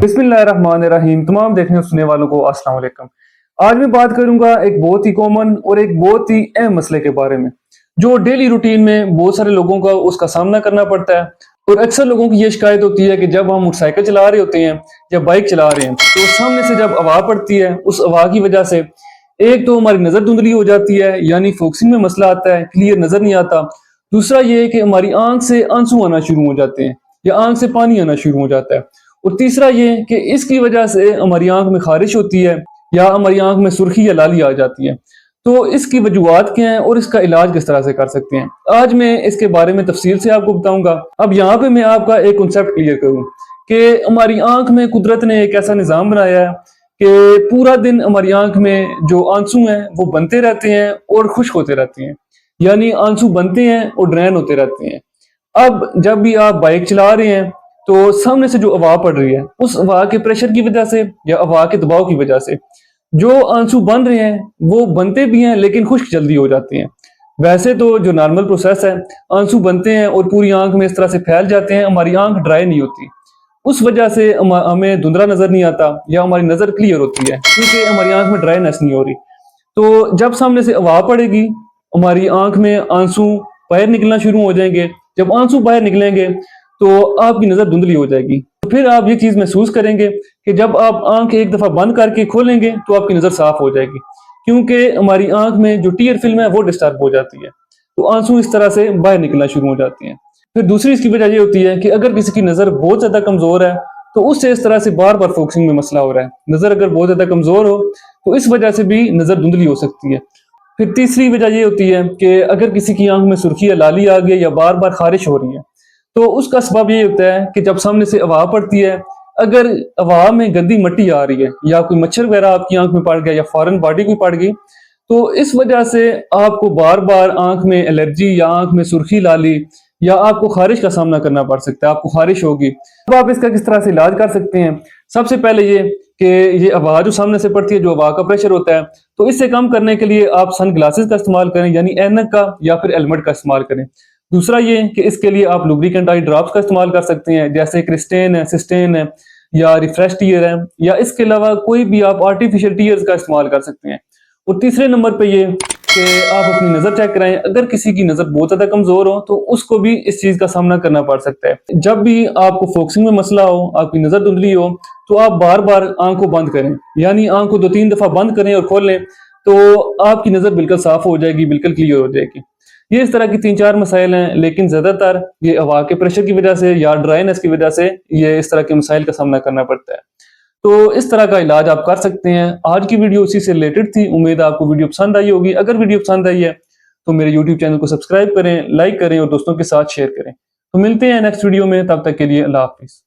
बिस्मिल्लाहिर्रहमानिर्रहीम। तमाम देखने और सुनने वालों को अस्सलाम वालेकुम। आज मैं बात करूंगा एक बहुत ही कॉमन और एक बहुत ही अहम मसले के बारे में, जो डेली रूटीन में बहुत सारे लोगों का उसका सामना करना पड़ता है। और अक्सर लोगों की ये शिकायत होती है कि जब हम मोटरसाइकिल चला रहे होते हैं या बाइक चला रहे हैं तो सामने से जब हवा पड़ती है, उस हवा की वजह से एक तो हमारी नजर धुंधली हो जाती है, यानी फोकसिंग में मसला आता है, क्लियर नजर नहीं आता। दूसरा ये है कि हमारी आंख से आंसू आना शुरू हो जाते हैं या आंख से पानी आना शुरू हो जाता है। और तीसरा ये कि इसकी वजह से हमारी आंख में खारिश होती है या हमारी आंख में सुर्खी या लाली आ जाती है। तो इसकी वजूहात क्या हैं और इसका इलाज किस तरह से कर सकते हैं, आज मैं इसके बारे में तफसील से आपको बताऊंगा। अब यहाँ पे मैं आपका एक कॉन्सेप्ट क्लियर करूँ कि हमारी आंख में कुदरत ने एक ऐसा निज़ाम बनाया है कि पूरा दिन हमारी आंख में जो आंसू हैं वो बनते रहते हैं और खुश्क होते रहते हैं, यानी आंसू बनते हैं और ड्रेन होते रहते हैं। अब जब भी आप बाइक चला रहे हैं तो सामने से जो हवा पड़ रही है, उस हवा के प्रेशर की वजह से या हवा के दबाव की वजह से जो आंसू बन रहे हैं वो बनते भी हैं लेकिन खुश्क जल्दी हो जाते हैं। वैसे तो जो नॉर्मल प्रोसेस है, आंसू बनते हैं और पूरी आंख में इस तरह से फैल जाते हैं, हमारी आंख ड्राई नहीं होती। उस वजह से हमें धुंधला नजर नहीं आता या हमारी नजर क्लियर होती है क्योंकि हमारी आंख में ड्राइनेस नहीं हो रही। तो जब सामने से हवा पड़ेगी, हमारी आंख में आंसू बाहर निकलना शुरू हो जाएंगे। जब आंसू बाहर निकलेंगे तो आपकी नजर धुंधली हो जाएगी। तो फिर आप ये चीज महसूस करेंगे कि जब आप आंख एक दफा बंद करके खोलेंगे तो आपकी नजर साफ हो जाएगी, क्योंकि हमारी आंख में जो टीयर फिल्म है वो डिस्टर्ब हो जाती है, तो आंसू इस तरह से बाहर निकलना शुरू हो जाते हैं। फिर दूसरी इसकी वजह ये होती है कि अगर किसी की नजर बहुत ज्यादा कमजोर है तो उससे इस तरह से बार बार फोकसिंग में मसला हो रहा है। नजर अगर बहुत ज्यादा कमजोर हो तो इस वजह से भी नजर धुंधली हो सकती है। फिर तीसरी वजह ये होती है कि अगर किसी की आंख में सुर्खी या लाली आ गई या बार बार खारिश हो रही है तो उसका सबब ये होता है कि जब सामने से हवा पड़ती है, अगर हवा में गंदी मिट्टी आ रही है या कोई मच्छर वगैरह आपकी आंख में पड़ गया या फॉरेन बॉडी कोई पड़ गई, तो इस वजह से आपको बार बार आंख में एलर्जी या आंख में सुर्खी लाली या आपको खारिश का सामना करना पड़ सकता है, आपको खारिश होगी। अब आप इसका किस तरह से इलाज कर सकते हैं? सबसे पहले ये कि ये हवा जो सामने से पड़ती है, जो हवा का प्रेशर होता है, तो इससे कम करने के लिए आप सन ग्लासेस का इस्तेमाल करें, यानी ऐनक का या फिर हेलमेट का इस्तेमाल करें। दूसरा ये कि इसके लिए आप लुब्रिकेंट आई ड्रॉप्स का इस्तेमाल कर सकते हैं, जैसे क्रिस्टेन है, सिस्टेन है या रिफ्रेश टीयर है, या इसके अलावा कोई भी आप आर्टिफिशियल टीयर्स का इस्तेमाल कर सकते हैं। और तीसरे नंबर पे ये कि आप अपनी नजर चेक कराएं। अगर किसी की नजर बहुत ज्यादा कमजोर हो तो उसको भी इस चीज का सामना करना पड़ सकता है। जब भी आपको फोकसिंग में मसला हो, आपकी नजर धुंधली हो, तो आप बार बार आंख को बंद करें, यानी आंख को 2-3 दफा बंद करें और खोल लें, तो आपकी नजर बिल्कुल साफ हो जाएगी, बिल्कुल क्लियर हो जाएगी। ये इस तरह की 3-4 मसाइल हैं, लेकिन ज्यादातर ये हवा के प्रेशर की वजह से या ड्राइनेस की वजह से ये इस तरह के मसाइल का सामना करना पड़ता है। तो इस तरह का इलाज आप कर सकते हैं। आज की वीडियो उसी से रिलेटेड थी। उम्मीद है आपको वीडियो पसंद आई होगी। अगर वीडियो पसंद आई है तो मेरे यूट्यूब चैनल को सब्सक्राइब करें, लाइक करें और दोस्तों के साथ शेयर करें। तो मिलते हैं नेक्स्ट वीडियो में, तब तक के लिए अल्लाह हाफिज।